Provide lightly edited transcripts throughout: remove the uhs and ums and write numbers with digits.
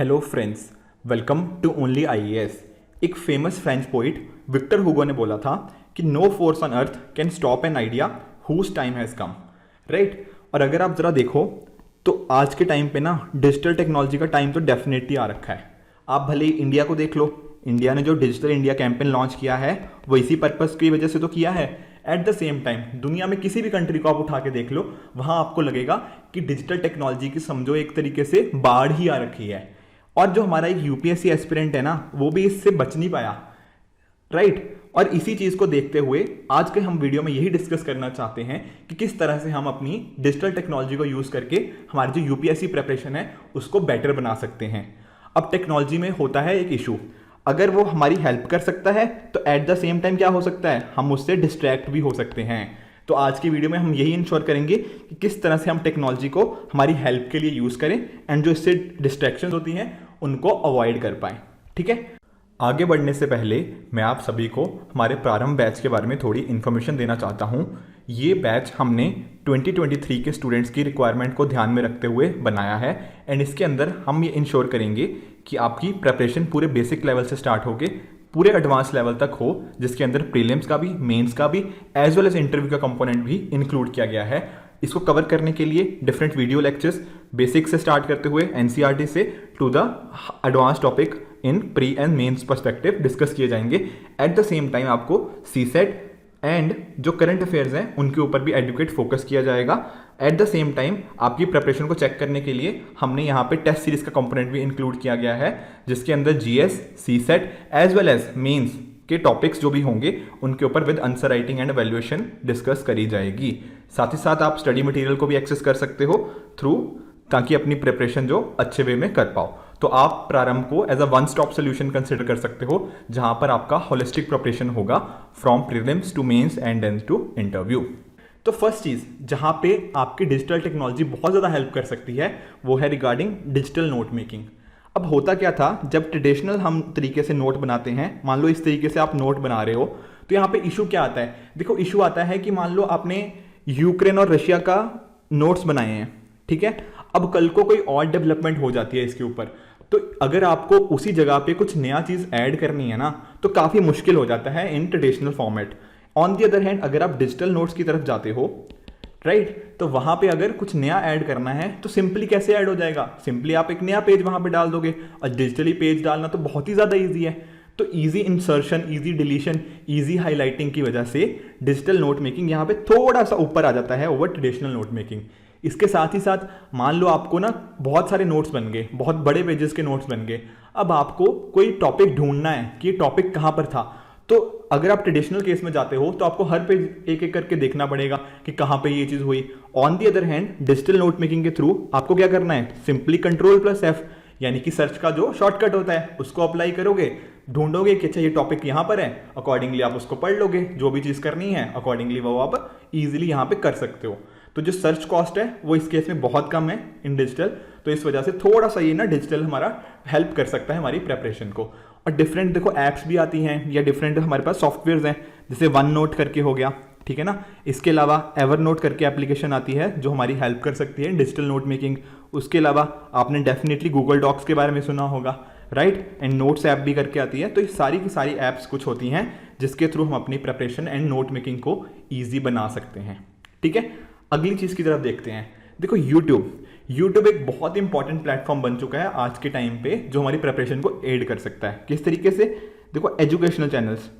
Hello friends, welcome to only IAS. एक famous French poet Victor Hugo ने बोला था कि no force on earth can stop an idea whose time has come, right. और अगर आप ज़रा देखो तो आज के टाइम पे ना डिजिटल टेक्नोलॉजी का टाइम तो डेफिनेटली आ रखा है। आप भले ही इंडिया को देख लो, इंडिया ने जो डिजिटल इंडिया कैंपेन लॉन्च किया है वो इसी पर्पज़ की वजह से तो किया है। एट द सेम टाइम दुनिया में किसी भी कंट्री को आप उठा के देख लो, वहाँ आपको लगेगा कि डिजिटल टेक्नोलॉजी की समझो एक तरीके से बाढ़ ही आ रखी है। और जो हमारा एक यूपीएससी एस्पिरेंट है ना, वो भी इससे बच नहीं पाया, राइट। और इसी चीज़ को देखते हुए आज के हम वीडियो में यही डिस्कस करना चाहते हैं कि किस तरह से हम अपनी डिजिटल टेक्नोलॉजी को यूज़ करके हमारी जो यूपीएससी प्रिपरेशन है उसको बेटर बना सकते हैं। अब टेक्नोलॉजी में होता है एक इशू, अगर वो हमारी हेल्प कर सकता है तो एट द सेम टाइम क्या हो सकता है, हम उससे डिस्ट्रैक्ट भी हो सकते हैं। तो आज की वीडियो में हम यही इंश्योर करेंगे कि किस तरह से हम टेक्नोलॉजी को हमारी हेल्प के लिए यूज़ करें एंड जो इससे डिस्ट्रैक्शंस होती हैं उनको अवॉइड कर पाएं, ठीक है। आगे बढ़ने से पहले मैं आप सभी को हमारे प्रारंभ बैच के बारे में थोड़ी इन्फॉर्मेशन देना चाहता हूँ। ये बैच हमने 2023 के स्टूडेंट्स की रिक्वायरमेंट को ध्यान में रखते हुए बनाया है एंड इसके अंदर हम ये इंश्योर करेंगे कि आपकी प्रिपरेशन पूरे बेसिक लेवल से स्टार्ट होके पूरे एडवांस लेवल तक हो, जिसके अंदर प्रीलिम्स का भी, मेंस का भी, एज वेल एज इंटरव्यू का कंपोनेंट भी इंक्लूड किया गया है। इसको कवर करने के लिए डिफरेंट वीडियो लेक्चर्स बेसिक से स्टार्ट करते हुए एनसीईआरटी से to the advance topic in pre and mains perspective discuss किए जाएंगे। एट द सेम टाइम आपको सीसेट एंड जो करंट अफेयर्स हैं उनके ऊपर भी एडुकेट फोकस किया जाएगा। एट द सेम टाइम आपकी प्रिपरेशन को चेक करने के लिए हमने यहाँ पे टेस्ट सीरीज का कंपोनेंट भी इंक्लूड किया गया है, जिसके अंदर GS, CSAT as well as mains के टॉपिक्स जो भी होंगे उनके ऊपर with answer writing and evaluation discuss करी जाएगी। साथ ही साथ आप स्टडी मटेरियल को भी एक्सेस कर सकते हो थ्रू, ताकि अपनी प्रिपरेशन जो अच्छे वे में कर पाओ। तो आप प्रारंभ को as a one stop solution consider कर सकते हो, जहां पर आपका होलिस्टिक प्रिपरेशन होगा from prelims to mains and then to interview. तो फर्स्ट चीज़ जहां पे आपकी डिजिटल टेक्नोलॉजी बहुत ज़्यादा हेल्प कर सकती है वो है रिगार्डिंग डिजिटल नोट मेकिंग। अब होता क्या था, जब ट्रेडिशनल हम तरीके से नोट बनाते हैं, मान लो इस तरीके से आप नोट बना रहे हो, तो यहाँ पे इशू क्या आता है। देखो इशू आता है कि मान लो आपने यूक्रेन और रशिया का नोट्स बनाए हैं, ठीक है। अब कल को कोई और डेवलपमेंट हो जाती है इसके ऊपर, तो अगर आपको उसी जगह पे कुछ नया चीज़ ऐड करनी है ना, तो काफ़ी मुश्किल हो जाता है in traditional format. On the other hand अगर आप डिजिटल नोट्स की तरफ जाते हो, राइट, तो वहां पे अगर कुछ नया ऐड करना है तो सिंपली कैसे ऐड हो जाएगा, सिंपली आप एक नया पेज वहां पे डाल दोगे। और डिजिटली पेज डालना तो बहुत ही ज़्यादा ईजी है। तो easy insertion, easy deletion, easy highlighting की वजह से डिजिटल नोट मेकिंग यहाँ पे थोड़ा सा ऊपर आ जाता है ओवर ट्रेडिशनल नोट मेकिंग। इसके साथ ही साथ मान लो आपको ना बहुत सारे नोट्स बन गए, बहुत बड़े पेजेस के नोट्स बन गए। अब आपको कोई टॉपिक ढूंढना है कि ये टॉपिक कहाँ पर था, तो अगर आप ट्रेडिशनल केस में जाते हो तो आपको हर पेज एक एक करके देखना पड़ेगा कि कहाँ पे ये चीज़ हुई। On the other hand digital note making के थ्रू आपको क्या करना है, सिंपली Ctrl+F यानी कि सर्च का जो शॉर्टकट होता है उसको अप्लाई करोगे, ढूंढोगे कि अच्छा ये टॉपिक यहाँ पर है, अकॉर्डिंगली आप उसको पढ़ लोगे, जो भी चीज़ करनी है अकॉर्डिंगली वो आप ईजिली यहाँ पे कर सकते हो। तो जो सर्च कॉस्ट है वो इस केस में बहुत कम है इन डिजिटल, तो इस वजह से थोड़ा सा ये ना डिजिटल हमारा हेल्प कर सकता है हमारी प्रिपरेशन को। और डिफरेंट देखो ऐप्स भी आती हैं या डिफरेंट हमारे पास सॉफ्टवेयर्स हैं, जैसे वन नोट करके हो गया, ठीक है ना। इसके अलावा एवर नोट करके एप्लीकेशन आती है जो हमारी हेल्प कर सकती है डिजिटल नोट मेकिंग। उसके अलावा आपने डेफिनेटली गूगल डॉक्स के बारे में सुना होगा, राइट, एंड नोट्स ऐप भी करके आती है। तो ये सारी की सारी ऐप्स कुछ होती हैं जिसके थ्रू हम अपनी प्रिपरेशन एंड नोट मेकिंग को ईजी बना सकते हैं, ठीक है। अगली चीज़ की तरफ देखते हैं। देखो यूट्यूब एक बहुत इंपॉर्टेंट प्लेटफॉर्म बन चुका है आज के टाइम पे, जो हमारी प्रिपरेशन को एड कर सकता है। किस तरीके से, देखो एजुकेशनल चैनल्स,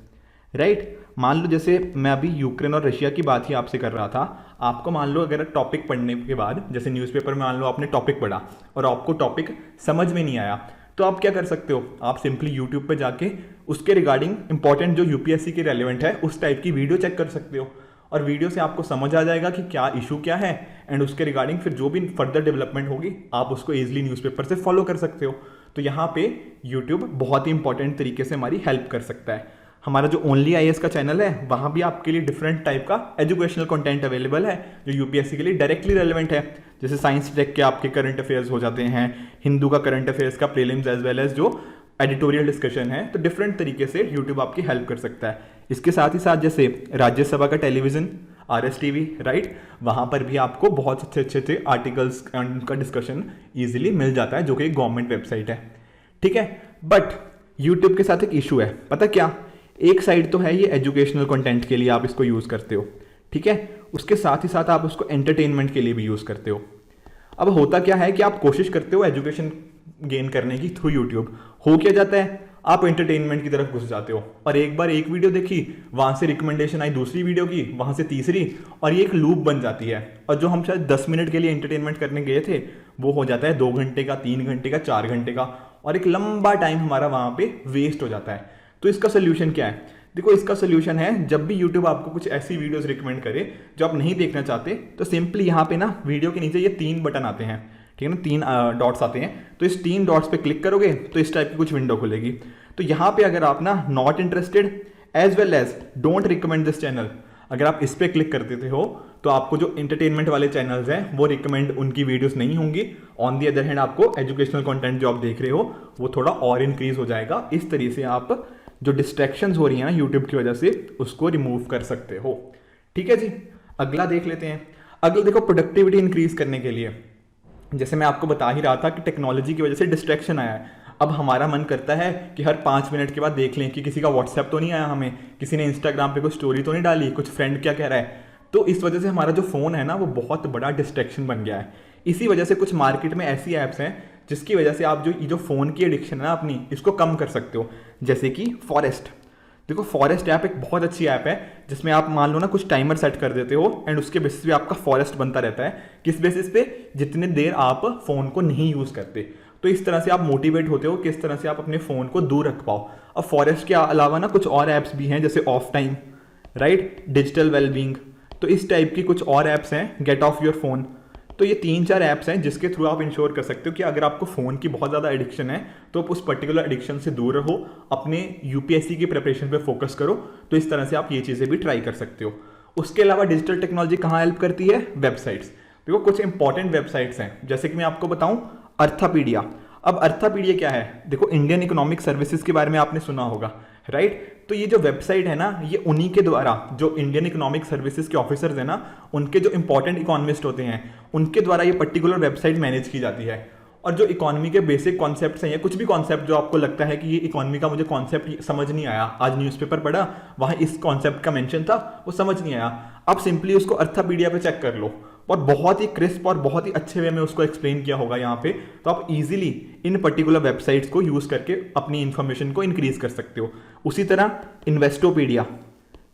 राइट। मान लो जैसे मैं अभी यूक्रेन और रशिया की बात ही आपसे कर रहा था, आपको मान लो अगर टॉपिक पढ़ने के बाद, जैसे न्यूज़पेपर में मान लो आपने टॉपिक पढ़ा और आपको टॉपिक समझ में नहीं आया, तो आप क्या कर सकते हो, आप सिंपली यूट्यूब पे जाके उसके रिगार्डिंग इंपॉर्टेंट जो यूपीएससी के रेलिवेंट है उस टाइप की वीडियो चेक कर सकते हो। और वीडियो से आपको समझ आ जाएगा कि क्या इशू क्या है, एंड उसके रिगार्डिंग फिर जो भी फर्दर डेवलपमेंट होगी आप उसको ईजिली न्यूज़पेपर से फॉलो कर सकते हो। तो यहाँ पे यूट्यूब बहुत ही इंपॉर्टेंट तरीके से हमारी हेल्प कर सकता है। हमारा जो ओनली आईएएस का चैनल है वहाँ भी आपके लिए डिफरेंट टाइप का एजुकेशनल कंटेंट अवेलेबल है जो यूपीएससी के लिए डायरेक्टली रेलेवेंट है। जैसे साइंस टेक के आपके करंट अफेयर्स हो जाते हैं, हिंदू का करंट अफेयर्स का प्रीलिम्स एज वेल एज जो एडिटोरियल डिस्कशन है, तो डिफरेंट तरीके से यूट्यूब आपकी हेल्प कर सकता है। इसके साथ ही साथ जैसे राज्यसभा का टेलीविजन RSTV, राइट। वहाँ पर भी आपको बहुत अच्छे आर्टिकल्स का डिस्कशन ईजिली मिल जाता है, जो कि एक गवर्नमेंट वेबसाइट है, ठीक है। बट यूट्यूब के साथ एक इशू है, पता क्या? एक साइड तो है ये एजुकेशनल कंटेंट के लिए आप इसको यूज़ करते हो, ठीक है, उसके साथ ही साथ आप उसको एंटरटेनमेंट के लिए भी यूज़ करते हो। अब होता क्या है कि आप कोशिश करते हो एजुकेशन गेन करने की थ्रू यूट्यूब, हो क्या जाता है, आप एंटरटेनमेंट की तरफ घुस जाते हो, और एक बार एक वीडियो देखी, वहाँ से रिकमेंडेशन आई दूसरी वीडियो की, वहाँ से तीसरी, और ये एक लूप बन जाती है। और जो हम शायद 10 मिनट के लिए एंटरटेनमेंट करने गए थे, वो हो जाता है 2 घंटे का, 3 घंटे का, 4 घंटे का, और एक लंबा टाइम हमारा वहाँ पे वेस्ट हो जाता है। तो इसका सोल्यूशन क्या है? देखो, इसका सोल्यूशन है, जब भी यूट्यूब आपको कुछ ऐसी वीडियोस रिकमेंड करे जो आप नहीं देखना चाहते, तो सिंपली यहाँ पे ना वीडियो के नीचे ये 3 बटन आते हैं, ठीक है ना, 3 डॉट्स आते हैं। तो इस 3 डॉट्स पे क्लिक करोगे तो इस टाइप की कुछ विंडो खुलेगी। तो यहाँ पे अगर आप ना not interested as well as don't recommend this channel, अगर आप इस पर क्लिक कर देते हो तो आपको जो एंटरटेनमेंट वाले चैनल्स हैं वो रिकमेंड, उनकी वीडियोस नहीं होंगी। ऑन दी अदर हैंड आपको एजुकेशनल कंटेंट जो आप देख रहे हो वो थोड़ा और इंक्रीज हो जाएगा। इस तरीके से आप जो डिस्ट्रैक्शंस हो रही हैं ना यूट्यूब की वजह से, उसको रिमूव कर सकते हो, ठीक है जी। अगला देख लेते हैं। अगला देखो, प्रोडक्टिविटी इंक्रीज करने के लिए, जैसे मैं आपको बता ही रहा था कि टेक्नोलॉजी की वजह से डिस्ट्रैक्शन आया है। अब हमारा मन करता है कि हर 5 मिनट के बाद देख लें कि किसी का व्हाट्सएप तो नहीं आया हमें, किसी ने इंस्टाग्राम पे कोई स्टोरी तो नहीं डाली, कुछ फ्रेंड क्या कह रहा है। तो इस वजह से हमारा जो फ़ोन है ना वो बहुत बड़ा डिस्ट्रैक्शन बन गया है। इसी वजह से कुछ मार्केट में ऐसी ऐप्स हैं जिसकी वजह से आप जो फ़ोन की एडिक्शन है ना अपनी, इसको कम कर सकते हो। जैसे कि फॉरेस्ट, देखो फॉरेस्ट ऐप एक बहुत अच्छी ऐप है, जिसमें आप मान लो ना कुछ टाइमर सेट कर देते हो एंड उसके बेसिस पे आपका फॉरेस्ट बनता रहता है। किस बेसिस पे? जितने देर आप फ़ोन को नहीं यूज़ करते। तो इस तरह से आप मोटिवेट होते हो किस तरह से आप अपने फ़ोन को दूर रख पाओ। अब फॉरेस्ट के अलावा ना कुछ और ऐप्स भी हैं, जैसे of time, right, digital wellbeing, तो इस टाइप की कुछ और ऐप्स हैं, गेट ऑफ योर फोन। तो ये 3-4 ऐप्स हैं जिसके थ्रू आप इंश्योर कर सकते हो कि अगर आपको फ़ोन की बहुत ज़्यादा एडिक्शन है तो आप उस पर्टिकुलर एडिक्शन से दूर रहो, अपने यूपीएससी की प्रिपरेशन पे फोकस करो। तो इस तरह से आप ये चीज़ें भी ट्राई कर सकते हो। उसके अलावा डिजिटल टेक्नोलॉजी कहाँ हेल्प करती है? वेबसाइट्स। देखो कुछ इंपॉर्टेंट वेबसाइट्स हैं, जैसे कि मैं आपको बताऊं, अर्थापीडिया। अब अर्थापीडिया क्या है? देखो इंडियन इकोनॉमिक सर्विसेज के बारे में आपने सुना होगा, राइट। तो ये जो वेबसाइट है ना, ये उन्हीं के द्वारा, जो इंडियन इकोनॉमिक सर्विसेज के ऑफिसर्स हैं ना, उनके जो इंपॉर्टेंट इकोनॉमिस्ट होते हैं, उनके द्वारा ये पर्टिकुलर वेबसाइट मैनेज की जाती है। और जो इकोनॉमी के बेसिक कॉन्सेप्ट्स हैं, या कुछ भी कॉन्सेप्ट जो आपको लगता है कि ये इकोनॉमी का मुझे कॉन्सेप्ट समझ नहीं आया, आज न्यूज़पेपर पढ़ा, वहाँ इस कॉन्सेप्ट का मेंशन था, वो समझ नहीं आया, आप सिंपली उसको अर्थापीडिया पे चेक कर लो, और बहुत ही क्रिस्प और बहुत ही अच्छे वे में उसको एक्सप्लेन किया होगा यहाँ पे। तो आप इजीली इन पर्टिकुलर वेबसाइट्स को यूज़ करके अपनी इन्फॉर्मेशन को इंक्रीज कर सकते हो। उसी तरह इन्वेस्टोपीडिया,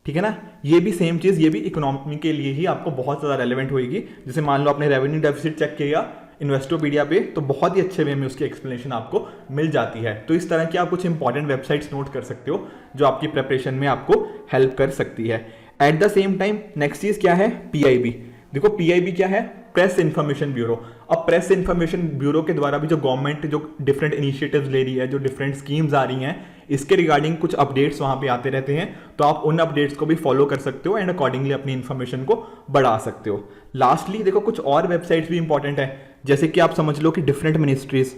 ठीक है ना, ये भी सेम चीज़, ये भी इकोनॉमी के लिए ही आपको बहुत ज़्यादा रेलेवेंट होगी। जैसे मान लो आपने रेवेन्यू डेफिसिट चेक किया इन्वेस्टोपीडिया पे, तो बहुत ही अच्छे वे में उसकी एक्सप्लेनेशन आपको मिल जाती है। तो इस तरह की आप कुछ इंपॉर्टेंट वेबसाइट्स नोट कर सकते हो जो आपकी प्रिपरेशन में आपको हेल्प कर सकती है। At the same time next चीज़ क्या है? PIB। देखो PIB क्या है? Press information bureau. अब प्रेस इन्फॉर्मेशन ब्यूरो के द्वारा भी जो गवर्नमेंट जो डिफरेंट इनिशिएटिव्स ले रही है, जो डिफरेंट स्कीम्स आ रही हैं, इसके रिगार्डिंग कुछ अपडेट्स वहाँ पे आते रहते हैं। तो आप उन अपडेट्स को भी फॉलो कर सकते हो एंड अकॉर्डिंगली अपनी इन्फॉर्मेशन को बढ़ा सकते हो। लास्टली देखो कुछ और वेबसाइट्स भी इंपॉर्टेंट है, जैसे कि आप समझ लो कि डिफरेंट मिनिस्ट्रीज,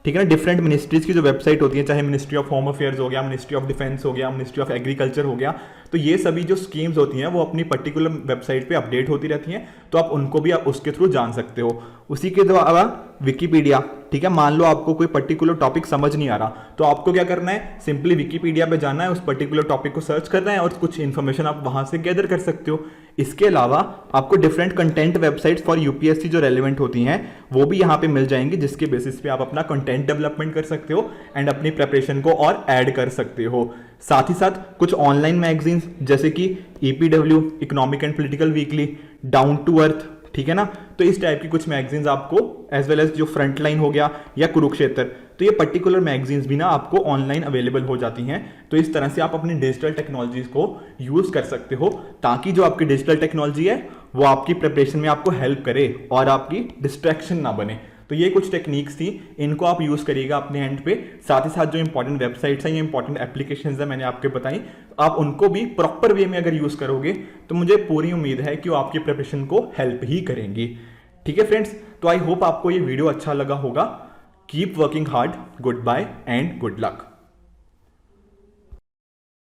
ठीक है ना, डिफरेंट मिनिस्ट्रीज की जो वेबसाइट होती है, चाहे मिनिस्ट्री ऑफ होम अफेयर्स हो गया, मिनिस्ट्री ऑफ डिफेंस हो गया, मिनिस्ट्री ऑफ एग्रीकल्चर हो गया, तो ये सभी जो स्कीम्स होती हैं वो अपनी पर्टिकुलर वेबसाइट पे अपडेट होती रहती हैं। तो आप उनको भी आप उसके थ्रू जान सकते हो। उसी के अलावा विकीपीडिया, ठीक है, मान लो आपको कोई पर्टिकुलर टॉपिक समझ नहीं आ रहा, तो आपको क्या करना है? सिंपली विकीपीडिया पे जाना है, उस पर्टिकुलर टॉपिक को सर्च करना है और कुछ इन्फॉर्मेशन आप वहां से गैदर कर सकते हो। इसके अलावा आपको different content websites for UPSC जो रेलिवेंट होती हैं वो भी यहाँ पे मिल जाएंगी, जिसके बेसिस पे आप अपना कंटेंट डेवलपमेंट कर सकते हो एंड अपनी प्रिपरेशन को और ऐड कर सकते हो। साथ ही साथ कुछ ऑनलाइन मैगजीन्स जैसे कि EPW, economic and political weekly, down to earth, ठीक है ना, तो इस टाइप की कुछ मैगजीन्स आपको, एज वेल एज जो फ्रंटलाइन हो गया या कुरुक्षेत्र, तो ये पर्टिकुलर मैगजीन्स भी ना आपको ऑनलाइन अवेलेबल हो जाती हैं। तो इस तरह से आप अपनी डिजिटल टेक्नोलॉजीज को यूज कर सकते हो, ताकि जो आपकी डिजिटल टेक्नोलॉजी है वो आपकी प्रिपरेशन में आपको हेल्प करे और आपकी डिस्ट्रैक्शन ना बने। तो ये कुछ टेक्निक्स थी, इनको आप यूज़ करिएगा अपने एंड पे। साथ ही साथ जो इंपॉर्टेंट वेबसाइट्स हैं, ये इंपॉर्टेंट एप्लीकेशंस हैं मैंने आपको बताई, आप उनको भी प्रॉपर वे में अगर यूज़ करोगे तो मुझे पूरी उम्मीद है कि वो आपकी प्रिपरेशन को हेल्प ही करेंगी। ठीक है फ्रेंड्स, तो आई होप आपको ये वीडियो अच्छा लगा होगा। Keep working hard, good bye and good luck.